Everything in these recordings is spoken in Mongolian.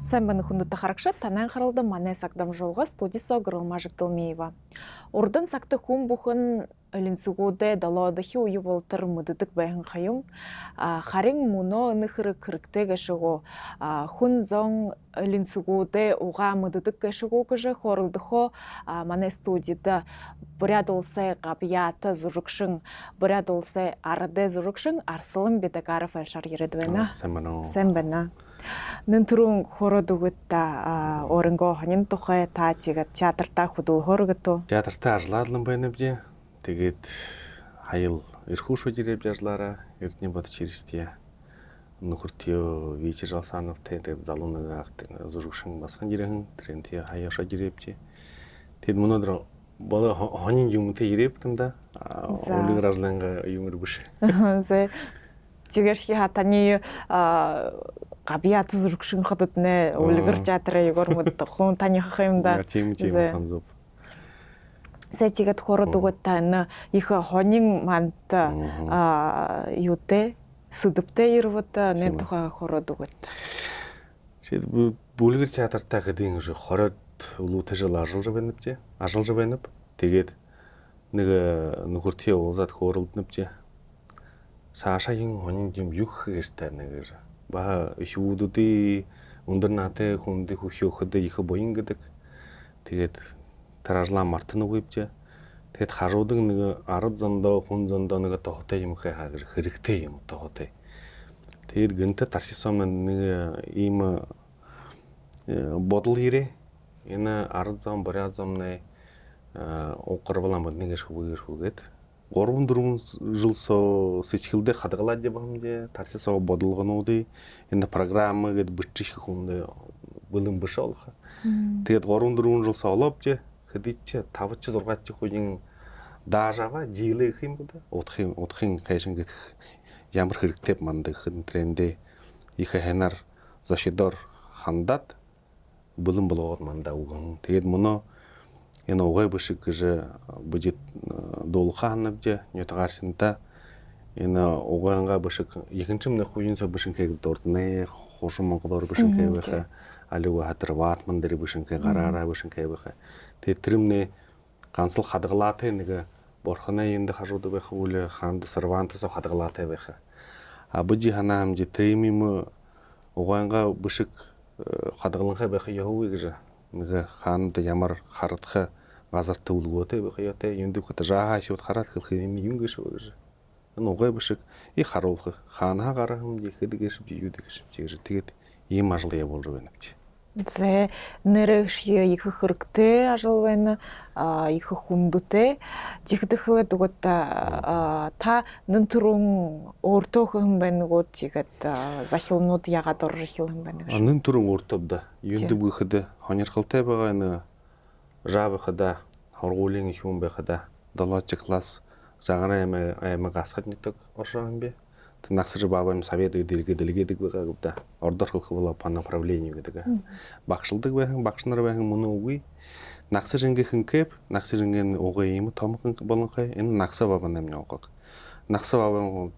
Сайн байна хүндэт харагшат танай харалдан манай сагдам жолго студисо гырылмажык Дылмеева. Урдан сакты хүн бүхэн өлінсігуде далоодахи уйы болтыр мұдыдық байын қайым. Харин мұно нөхірік хүрікте кәшіғу. Хүн зон өлінсігуде уға мұдыдық кәшіғу кәжі хорылдықо манай студияда бұряд олсай қабията зүрікшін, бұряд олсай арыде зүрікшін арсылым бедегаров әлшар ередвена. Сән бәна. Нынтырун хороду гытта орынго ханин тухай та тигат театрта худул хоргыту. Театрта ажладлым байна бде. Тэгээд хайл ирхүүшөө жирeb жажлаараа эрдний бод чирчтия. Нөхөртөө вичер жасанов тэгээд залуунаа зүрхшин басхан жирэхэн тренти хаяша жиребчи. Тэд өнөөдөр болоо хонин юмтэй иребтэн да. Улиг ражланга юмэр биш. Зэ чигэшки хатаны габият зүрхшин хататне улигэр театраа егормод хүн таних юмда. Тийм танзуп. Сэтигат хородугатана их хонин мант юте сүдэвтэй ирвэта нэ тухай хородугат. Тэд бүлгэр театртаа гэдэг юм шиг хороод өлүүтэжэл ажуулж байна бчээ. Ажуулж байна. Тэгээд нэг нөхөртөө уулзаад хөөрөлд нэвчээ. Саашагийн хонин юм юх гэжтэй нэг ба шүүдүүдий өндөр наатай хүндий хөөхөд их боин гэдэг. Тэгээд таражлаа мартын үгүйвчээ. Тэгэд харуудаг нэг ард зондоо хүн зондоо нэг тохтой юм хаагэр хэрэгтэй юм тохтой. Тэгэд гэнтэ таршисом нэг ийм бодол ирээ. Энэ ард зам бараа замны укрвалам нэг шүүгээд 3-4 жил сэчгэлдээ хадгалаад явамжээ. Таршисоо бодлогонуудыг энэ програм гэд бичих хүнд бэлэн биш болох. Тэгэд 3-4 жил соловж хэдийч 5-6 хүүгийн даажава жилэх юм да. Удахын хайшин гэх ямар хэрэгтэй манд хэн трендээ их ханаар зашидор хандад бэлэн болгоод манда үгэн. Тэгэд мөнө энэ угай бишиг гэж бүжит дуулахаан навж нютгаарсинта энэ угаанга бишиг ихэнчмны хуйн цо бишинхэг дурдны хушин монголоор бишинхэг байха алуу хатар ватман дээр бишинхэг гараараа бишинхэг байха. Тэгээд тэрмний ганцлах хадгалаатай нэг борхоны энд хажууд байх үл хаанд сарвантас хадгалаатай байха. Бүжи ханаа хамжи тэмим угаанга бишиг хадгаланхай байха явуу гэж нэг хаанд ямар харадах газар төвлгөөтэй байх яатай юм дөхөт жаа шууд хараад хэлэх юм гэж шүү гэж. Энэ угай бишиг их харуулах хаанаа гараа хэмжи хэдгээс юу гэж тэгээд ийм ажил явуулж байна гэж. Зэ нэрш их хэрэгтэй ажил байна их хүндэтэй жигдэх дугат та нэнтрун өөртөөх юм байна гоо чигэд захилнууд ягаад орхил юм байна гэж. Нэнтрун өөртөв да юунд бүхэд хонирхалтай байгаа энэ жаавхада хоргуулийн их юм байхада 7 класс загаараа аймаг асхад нэтэг оршоо юм бэ. Нагсаж баба юм совет дэлгэдэг байгаа гэдэг. Ордорхолох болоо по направлению гэдэг. Багшилдаг байхан багш нар байхан мөн үгүй. Нагсаж ингэхэн кэп нагсаж ингэн угай юм томхон болонхай энэ нагсаа баба нам явах. Нагсаа баба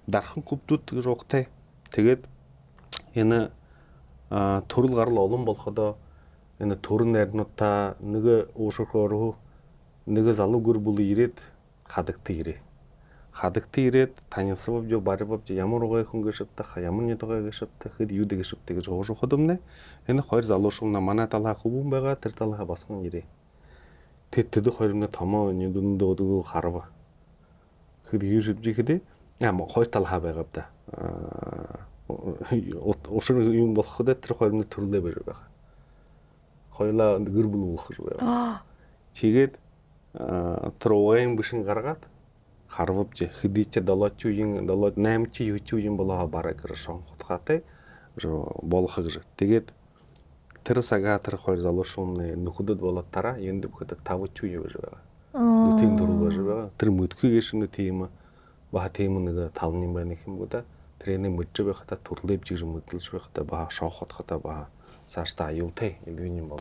дархан кубдууд гэж угтай. Тэгээд энэ төрөл гарал олон болоходоо энэ төрн найрнуудаа нэг уушрохоор нэг залуу гэр бүл ирээд хадагт ирээ. Хадагт ирээд таньсавж баривж ямар угай хүн гэшвтах ямар нэг угай гэшвтах хэд юу гэшвтах гэж уушроход өмнө энэ хоёр залуу шугна манай талаа хөвөн байгаа тэр талаа басхан ирээ. Тэд хоёр нь томоо нэг дөндөө харав. Хэд юу шивжихэд яа хоёр талаа байгаа да. Уушр юм болоход тэр хоёр нь төрлөө байгаа. Хоёлаа гэр бүл уух гэж байна. Тэгээд тэр уян бишин гаргаад харвавж хэдийч 7-8 9 болоо бараг шон хотхаатай болох гэж. Тэгээд тэр сага тэр хоёр залуу шуумны нөхөдөд болоод тараа энд бүхэд 5 юу гэж байгаа. Нүтийн дөрөв гэж байгаа. Тэр мэдхүйгээ шинэ тийм ба тийм нэг тавны байна юм уу да. Тэрний мэдж байхата төрлөж гэж мэдлж байхата ба шон хотхата ба цаашдаа аюултай юм бол.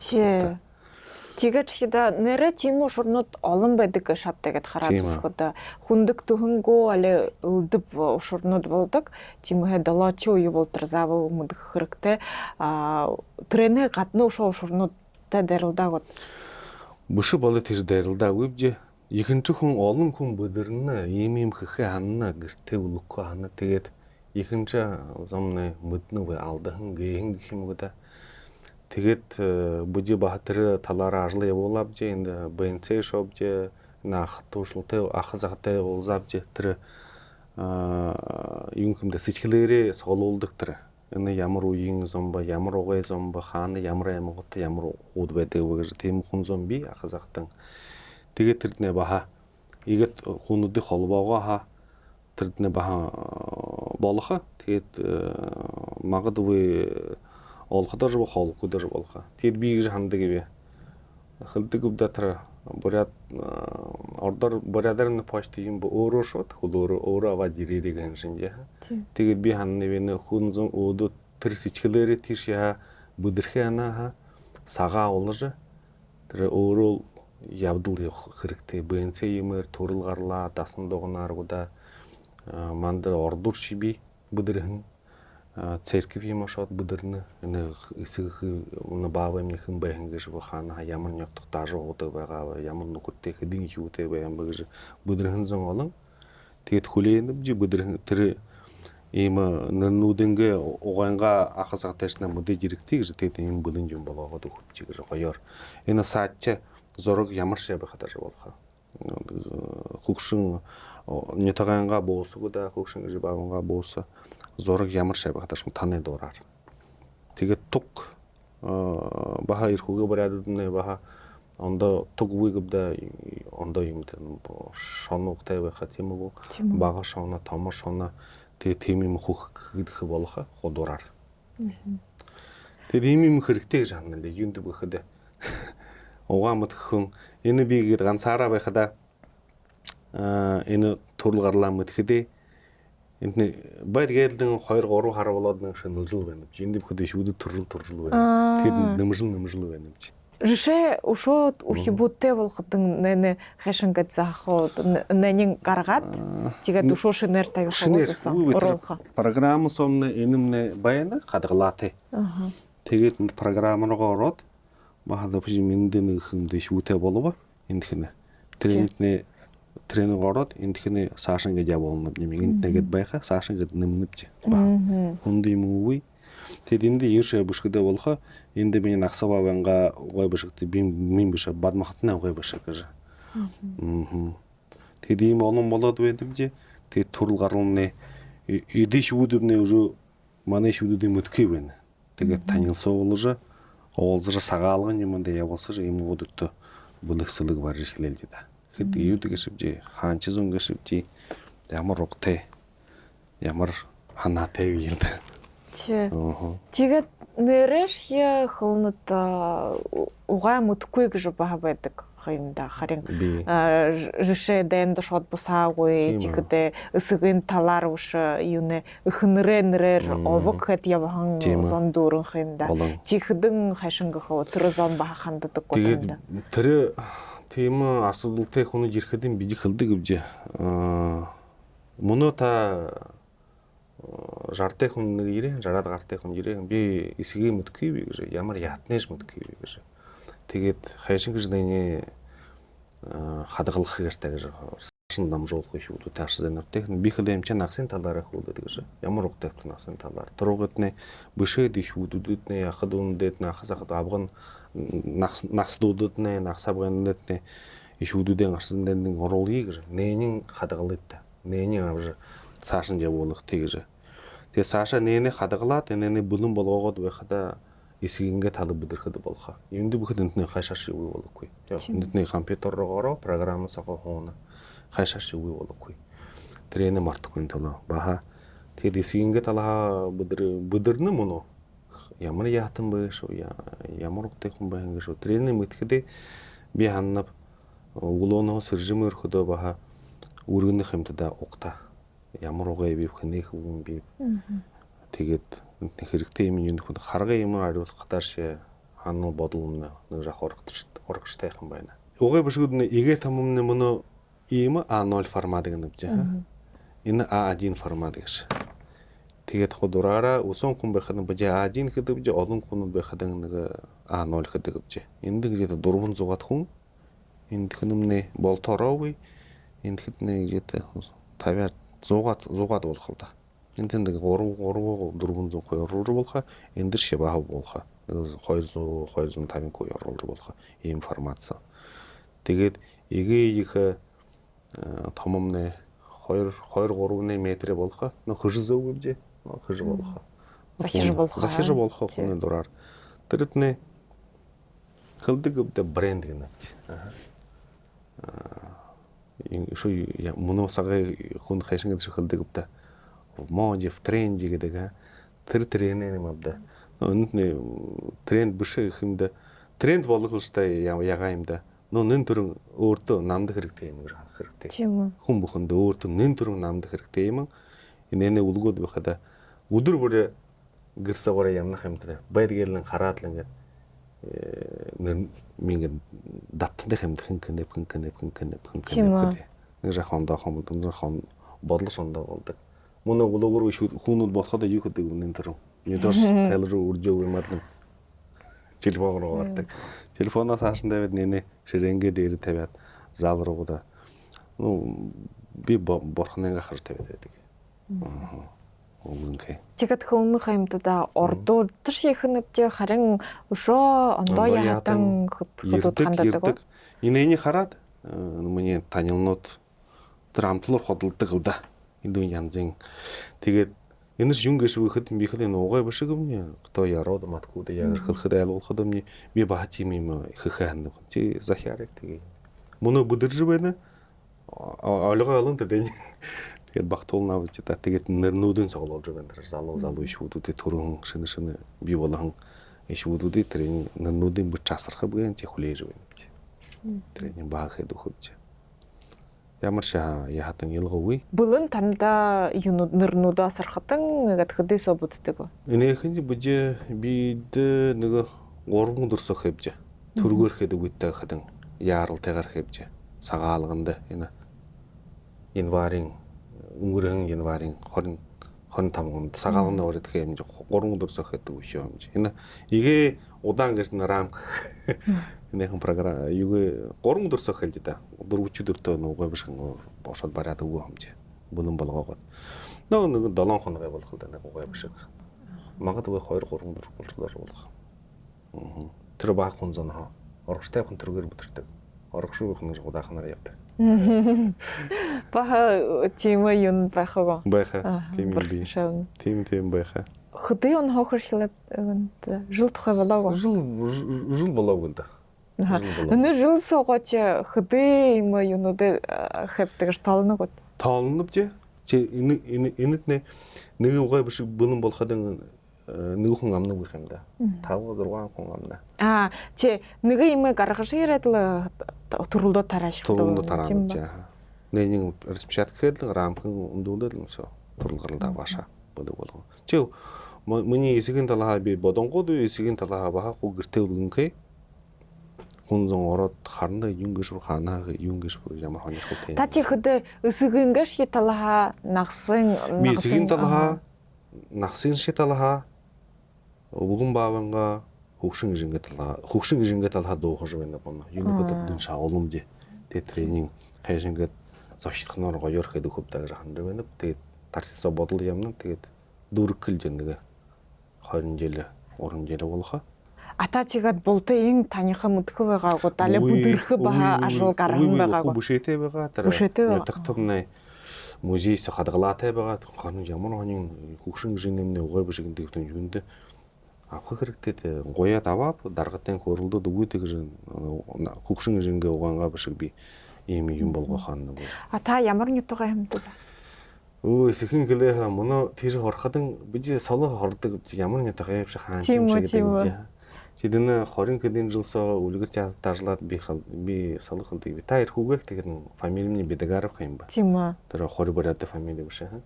Тэгээд хида нэрэ тийм ушурнууд олон байдаг шатдаг гэд хараад Тийм үзэхэд хүндэг төхөнгөө али өлдөв ушурнууд болдог. Тийм ээ долоочи уу болдор заавал мэдэх хэрэгтэй. Тренэ гадны ушурнуудтай дарилдаагаад Бүши болоод тэр дайралдаагүй бие. Ихэнх хүн олон хүн бүдэрнэ ийм хэхэ ханна гэртээ үлэхгүй хана тэгээд ихэнх замны мэднэ алдахан гээхэн гэх юм уу да. Тэгээд бүжи бахтэр талаараа ажил явуулав же энд БНЦ шоп же нах туушилтай ах захтай уулзав же тэр юм хэмдэ сэжгэлээрээ соолуулдаг тэр энэ ямар үеийн зомба ямар угай зомба хаана ямар аймагт ямар ууд байдаг вэ гэж тийм хүн зомби ах захтан тэгээд тэрднэ баха игэт хүнүүдийн холбоогоо ха тэрднэ баха болохоо тэгээд магадгүй олходож болохгүй болохоо тэгэд би гэж хандаг гэвэ хэлдэг үдатэр буряд ордор бурядарны почт юм өөрөө шууд хөл өөрөө аваад ирээрэг ханшинжээ тэгээд би ханны вэнэ хүн зэн өөдөө тэр сичгэлээрээ тийш яа бүдэрхэ анаа сагаа олж тэр өөрөө явдал явах хэрэгтэй БНЦ юмэр төрөл гарлаа дасан дугнааргуда мандар ордур шиби бүдэрхэн церковь юм шууд бүдэрнэ энэ эсэг энэ баавымныхан байхан гэж хаана ямар нягдах дажуудаг байгаа ямар нүхтэй хэдийн хүүтэй байм гэж бүдэрхэн зэн олон тэгэд хүлээнэмжи бүдэрхэн тэр ийм нэрнүүдэнгээ угаанга ахас аташна мэдэж ирэгтэй гэж тэгэд ийм бүлэн юм болоогод өгч гэж гоёор энэ саача зураг ямар шээ байхад болох хөгшин нэтаганга боосгода хөгшин гэж бааванга бооса зураг ямар шээ байхад таны дураар тэгээд туг баха ирхүүгээ бариадны баха ондоо туг үгэгдэ ондоо юм шоногтай байхад тийм үү бага шоно томор шоно тэгээд тийм юм хөх гэдэг болох худураар тэгээд ийм юм хэрэгтэй гэж ханаа юунд бэхэд угаамт хүн энэ би гээд ганцаараа байхада энэ төрөл гарлаа мэдхэдэ энэ байд гэлдэн 2 3 хар болоод нэг шөнөлжил байна. Энд бэхэд шүүдэд төрөл байна. Тэгээд нэмжил байна гэж. Жишээ ушууд ухибүттэй болохдэн нэ хашингэд заахууд нэнин гаргаад тэгээд ушуу шинээр тавьсан оруулах. Програм сомны энэмнэ байна хадгалаатай. Тэгээд програм руу ороод бахад биш мэндэн хэмдэ шүүтэй болов эндхнэ. Тренинг тренинг ороод эндхнэ саашин гэж явуулна нэмэнд нэгэд байха саашин гэд нэмнэвч ба. Хүнд юм уу? Тэгэд энд юушаа бүшгэдэ болохоо энд би нагсава ванга гой бишгт би мин биш бадмахтна гой биш гэж. Тэгэд ийм олон болоод байдаг же. Тэгэд төрөл гаруунны эдиш үүдүнэ уже манай шүүдүүдийн мэдхий байна. Тэгээд танилцуулж оолзра сагаалган юмд явуулсаж ийм үүдтэй бүлэгсэлэг барж эхлэв да. Хэд юу гэшвжи хаанч зүүн гэшвжи ямар угтай ямар ханаатай юм да. Тэгээд нэрэш я хөлнөд угаа мэдхгүй гэж баха байдаг хэмдэ харин жишээ дэнд шууд бусаагүй тэгэхдээ өсгөн талаар уш юунэ эхнэрээр овог гэд явхан зон дүүрэн хэмдэ чихдэн хашингах тэр зон баха ханддаг гоо. Тэр тийм асуудалтай хүн ирэхэд юм бiji хэлдэг гэвж мөнөө та жартай хүн нэг ирээ жараад гартай хүн ирээ би эсгээ мэдгүй гэж ямар ятнэж мэдгүй гэж тэгээд хайшин гэж нэг хадгалах хэрэгтэй гэж шин намжуулах шүү дээ тааш зэнэртэй би хэлээ юм чи нагсын талаараа хөөдөд гэж ямар угтай нагсын талаар туруугдны бишэд шүүдүүднэ яхад үндэд нахас хад авган нагслуудны нагсавганны шүүдүүдэн гарсан нэг оруулъя гэж нэнин хадгалдаг нэнин авж цаашин явуулах тэгж тэгээ цаашаа нэнэ хадгалаад нэнэ бүлэн болгоогод байхада эсгийнгээ тал бүдэрхэд болох. Энд бүхэд эндний хашааш үгүй болохгүй. Эндний компьютер руугаа програмаас хоона хашааш үгүй болохгүй. Тэр энэ мартахгүй төлөө баха. Тэгээд эсгийнгээ талаа бүдэрнэ мөн үү? Ямар яатан бэ шүү? Ямар угтай хүн байх гэж шүү. Тэр энэ мэдхэдэ би ханнав углооноо сэржим өрхөдөө баха үргэнэх юмтада угта. Ямар угаа бив хэнэх үгэн бив. Тэгээд хэрэгтэй юм юм хүн харгын юм ариулах тааш хану бодол нэг жах урагштайхан байна. Угай бишгүүд нэ игэ тамамны моно ийм А0 формат гэнэ бижээ. Энэ А1 формат гэж. Тэгээд худураараа усан хүн байхад бижээ А1 гэдэг бижээ олон хүн байхад нэг А0 гэдэг бижээ. Энд гэж 400-аад хүн энд хэнэмнэ болтороогүй энд хэднэ гэж 50-аад 100-аад болох л да. Энд нэг 400 хүн оруулж болох энэ дөр шибаав болох 200-250 хүн оруулж болох ийм форматсан. Тэгээд эгээх томомны 2-3 метр болох нөх хөрзөөг бижээ. Хөрж болох. Захир болох хүний дураар. Тэрэтнэ хөлдөг өвдө брэнд гэнэ. Шуу моносагы хүн хайшин гэдэг хөлдөг өвдө. Моожи в тренди гэдэг. Тэр тренер юм авда. Энд нэ тренд биш юмда. Тренд болох үстэй ягаа юмда. Нэн төрөн өөртөө намдах хэрэгтэй юм харах хэрэгтэй. Тийм үү. Хүн бүхэнд өөртөө нэн төрөн намдах хэрэгтэй юм. Энэ үлгүүд байхада өдөр бүр гэрсэгээрээ ямнах юмтай байдгээлэн хараад л ингээд минь давтандах юмдах хинкэнэп нэг жахан даахан бүдүүн бодлого сондоо болдог. Мөн глобал хүнүүд болоход юу гэдэг үнэн төрөө. Юудаас тайлруу үржөө юмадлан телефон руу гардаг. Телефоноос хаашин тавиад нэнэ ширэнгээ дээр тавиад зал руугаа би борхны гахар тавиад байдаг. Тэгээд хөлмөх юмдаа ордуу шиг хэнэвж харин өшөө ондоо яатан хөдөлгөд ханддаг. Энийг хараад миний танилнууд тэр амтлуур хөдөлдөг л да. Энд янзын тэгээд энэс юм гэшвэхэд би хэл энэ угай биш юм. Кто яроод маткууд яг хэлэхэд айлгуулахад өмнө би баати юм ихэ ханддаг. Чи захиарыг тэгээ. Мөнө бүдэрж байна. Ойлгоо олон тэ. Тэгээд багтуулна гэж та тэгээд нэрнүүдийн цоглуулж байгаа тэр залуу ишүүдүүдээ төрөн шинэ бий болгон ишүүдүүдээ тэр нэрнүүдийн бүч асархав гэн чи хүлээж байна гэж. Тэр баахад өгч. Ямар яатан ялгаагүй. Булан танда юунууд нэрнүүдээ асархатан ингээд хөдөөсөө буддаг. Энийхэн бүжээ бид нэг 3 дөрсөх хэвж. Төргөөрхэд үгүйтэй хадан яаралтайгаар хэвж. Сагаалганд энэ январын өнгөрөн январын 25 онд сагаалганд орох хэмж 3 дөрсөх гэдэг үе юм. Энэ игээ удаан гэсэн рамк энэхэн програм юуг 3 дөрсөх хэлж да. 4-4-т нугай биш бошод бараад өгөө хэмж. Бүнэн болгоогод. Нэг 7 хоног болох л да нэг угай биш. Магадгүй 2-3 дөрс болох. Тэр баг хүн зоноо оргоштой хүн төргөр бүтэрдэг. Оргошгүй хүн удаахнаар явдаг. Баха тийм юм байхаа. Байха. Тийм би. Тийм байха. Хөдөө он хохирхлаад жил тухай болоогүй. Жил болоогүй да. Энэ жил суугач хөдөө юм юунууд хэвдэг толно гот. Толно бжээ. Чи энэт нэг угай биш бүлэн болоход нэг хүн амнаг байх юм да. 5-6 хүн амна. Чи нэг юм гаргаж ирээд л төрөлдөө тараашдаг. Төрөлдөө тарааж. Нэг распечатка хийдэг рамкын өндөөдөл юмсоо төрөлгөрл давааша болов. Чи миний эсгийн талаа би бодонгууд эсгийн талаа бахахгүй гэртээ үлгэнхээ. Хүн зон ороод харна юм гэж ханаа юм гэж ямар хоньрхот. Та чи хөдөө эсгийн шиг талаа нагсын би эсгийн талаа нагсын шиг талаа өгөн бааванга хөгшин гингээ талаа дуухаж байна боно. Юу гэдэг дэн шаулмж тэ тренинг хайшингээд зочлохноор гоёр хэд өгөхөд хандаг байна. Тэгээд тарсаа бодол юмна тэгээд дөрвөлж нэг 20 жил 30 жил болохоо. Ата чигээд бултын энэ таныхан мэдхүү байгаагүй далаа бүдэрхэ баха ажил гарган байгаагүй. Бүшээтэй байгаа. Тэр төгтөмнэ музейс хадгалаатай байгаа. Хоног ямар хоног хөгшин гинэмний угай биш гэдэг юунд авах хэрэгтэй гоёад аваад даргатын хөрөлдөд өгөөдөг хөгшин гингээ угаангаа биш би ийм юм болгохаан. Та ямар нютугаа хэмдэг? Сэхэн гэлээ мөнө тийш хорходан бижи солоо хордог ямар нютугаа явж хаан юм шиг гэдэг. Тэдэн 20 хэдэн жилсоо үлгэр дарлаад би солох хэлдэг. Би та эрхүүгэх тэгээд фамилимны Бедагаров юм ба. Тийм үү. Тэр 20 бариад фамили биш аа.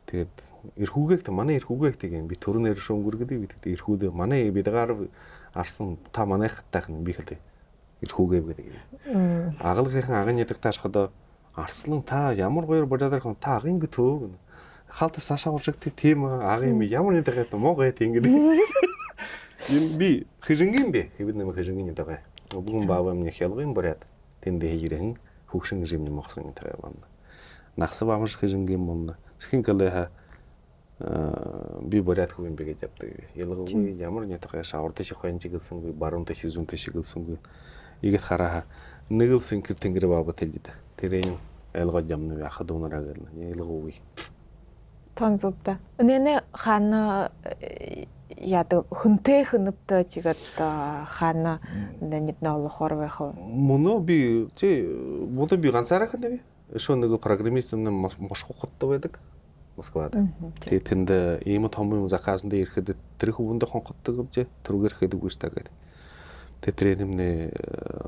Тэгээд эрхүүгэх манай эрхүүгэх тийм би төрнөр шөнгөр гэдэг би тэгээд эрхүүдээ манай Бедагаров арсан та манайхтайх нь би хэлдэг. гэж хүүгээв гэдэг. Агалгийнхын агын ядаг таашхад Арслан та ямар гоёр бодоодорхон та агын гүтөө хаалт саашаа уршиг тийм агын ямар ядаг гэдэг муу гэт ингэдэг. Энэ би хижингийн бэ хэвд нэмэ хижингийн ядаг. Бүгэн баавам нэг ялгын боряд тэндээ хийрэн хүүхшин жимний мохсон гэдэг байна. Нахсав амш хижингийн мөн скинкалаа би боряд хүн бэ гэж явдаг. Ялгын ямар ядаг шавард шиг хойн чигэлсэнгүй баруун дэш зүүн дэш чигэлсэнгүй игэт хараа нэг л синкер тэнгэр баба тэлдэ. Тэрийн айлгод ямны яхад унараа гэнэ. Ялгууи. Тон зүвдэ. Нэнэ хаана яадаг хүнтэй хөнөвтэй чигээд хаана нэгэд нөлөхөр байх вэ? Мөнөө би мөнөө би ганцаараа хэнэ би. Шо нэг программист юм мошхохоттой байдаг. Москвад. Тэгээ тэнд ийм том юм заказанд ирэхэд тэр хүмүүндээ хонхотдог гэвч түргээр ирэхэд үгүй штэ гэдэг. Тэр нэмнэ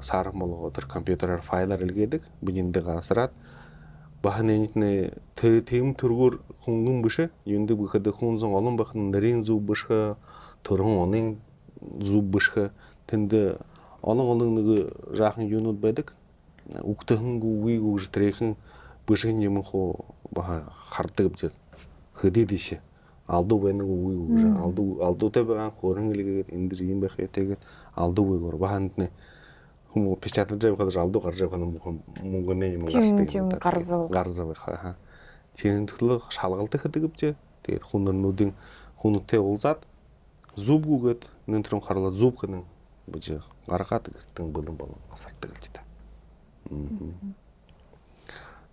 сарам болгоо тэр компьютераар файлаар илгээдэг. Бининдээ гарасраад бахнэнитнэ тэм төргөр хөнгөн бишэ. Юундээ бүхэд хүнзэн олон бахны нарийн зүв бишхэ, төрхөн онын зүв бишхэ. Тэнд олон нэг жаахан юунууд байдаг. Үгтэнгүй үгийг үгж тэрхэн бишхэн юм хоо баха хардаг гэж хөдөд ишэ. Алдуу байна уу үгүй үү? Алдуутай байгаа хөрөнгө илгээгээд энэ дэр юм байх яатэйгээд алдуу үгээр бааханд нэ хүмүүс печатаж явахад алдуу гарч явах нь мөнгөний юм гарчдаг. Гарзав хаа. Тийм төлөө шалгалдаг гэдэг гэвч тэгээд хүннүүдийн хүнтэй уулзаад зүбгүүгээд нэнтрэн харлаа зүб гэнэ бэж гаргаад гэртэн болон насардаг л та.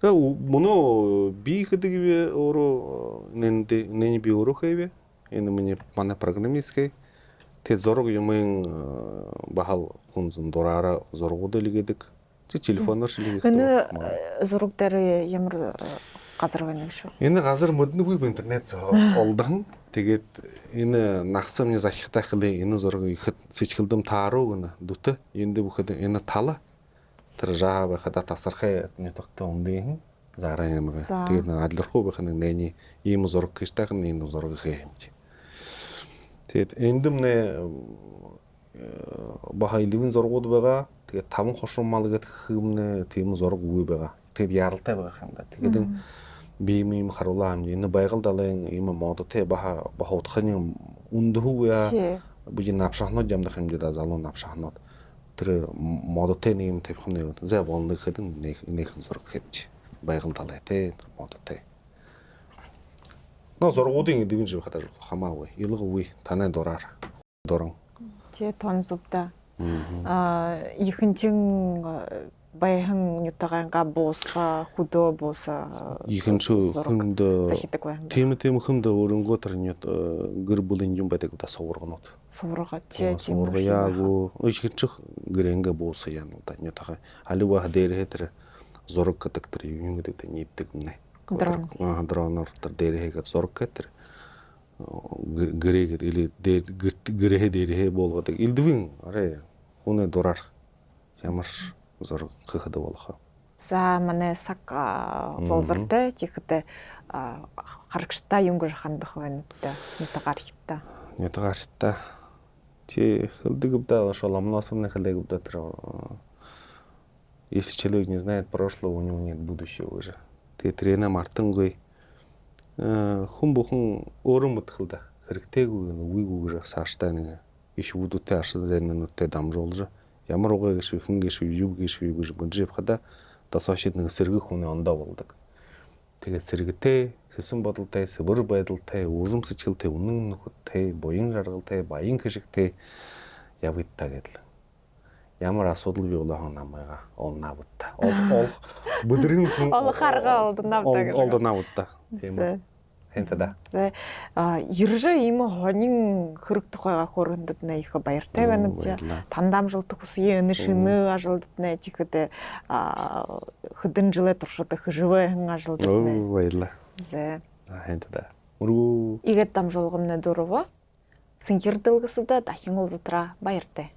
Мөнөө би гэдэг өөрөө нэний би өөрөө хэвэ энэ миний манай программистгээ тэг зураг юмын бахал хүнзэн дураараа зургууд илгээдэг. Чи телефоноор шилжүүлэх. Энэ зураг дээр ямар газар байна шүү. Энэ газар моднгүй интернет олдон. Тэгээд энэ нагсамны захихтай хлээ энэ зураг ихэд цэчгэлдэм тааруу гэнэ дүтэ. Энд бүхэд энэ тала тэр жаа байхад тасархай нэтгтэн өмдийн зараа юм гээ. Тэгээд адлархуу байх нэг нэний ийм зураг гэжтэйх нь энэ зураг хэ юм чи. Тэгээд эндэмнэ баха 11 зургууд байгаа. Тэгээд 5 хошин мал гэдэг хэмнэ тийм зураг үгүй байгаа. Тэгээд яралтай байгаа юм да. Тэгээд би юм харуулаа юм. Энэ байгаль далайн ийм модтой баха утханы үндхүү яа. Би навшахнууд ямдах юм даа залуу навшахнууд. Тэр модтой нэг юм тавих нь зэ болно гэхэд нэгэн зураг хэвч байгаль далай те модтой. Но зургуудын дэвэн жив хатаж хамаагүй. Илгууи танай дураар. Дуран. Чи тон зүвдэ. Ихэнчин баян ютаганга бууса хөдөө бууса ихэнч хүнд захидаг байна. Тийм хүнд өрөнгөө тэрнийд гэр бүлийн юм байдаг да суургнууд. Суурга чи суургаяагу ихэнч гэрэнгэ бууса яана да нятага аливаа дээр тэр зураг гэдэг тэр юм гэдэг нийтдэг нэ. Дроноор тэр дээр хийгээд зураг гэдэг гэрээгээд или гэрээ дээрээ болгодог. Илдвин арай хүнээ дураар ямар зураг хийхэд болох. За манай саг болзортой чихтэй харагчтай юм гэр хандах байна да. Нэтгаар хитта. Нэтгаар хитта. Чи хэлдэг бдаа шоломноос өмнө хэлдэг бдаа тэр если человек не знает прошлого, у него нет будущего уже. Тэгээ трена мартангүй хүн бүхэн өөрөө мэдхэл да. Хэрэгтэйгүй үгүйгээр сааштай нэг иш үүдүүтэй ашиг зэнэнүүтэй дамжуулж ямар угаа гэж хэн гэж юу гэж бонжив хада тасаашид нэг сэргэх хүний ондоо болдог. Тэгээд сэргэтэй, сэсэн бодолтой, сэвэр байдалтай, үржим сэтгэлтэй, үнэн нөхөдтэй, буян жаргалтай, баян хишигтэй явагдтаа гэдэл. Ямар асуудал бий болоо намайга олнавдаа. Ол бүдрийн хүн ол харга олднавдаа гэдэг. Олднавдаа. Тийм үү. Хэнтэдэ. Ержээ ийм хонин хөрөгдөх байгаа хөрөндөд нэ их баяртай байна гэж тандамжилт хүсье энэ шинэ ажилд нэ чихэдэ хөдөн жилээ туршдаг живээн ажилд нэ. Баярлаа. Зэ. Хэнтэдэ. Мөргөө игээд дамжуулгамна дөрөв. Синхэрдэлгэсэдэ дахин уулзатраа баяртай.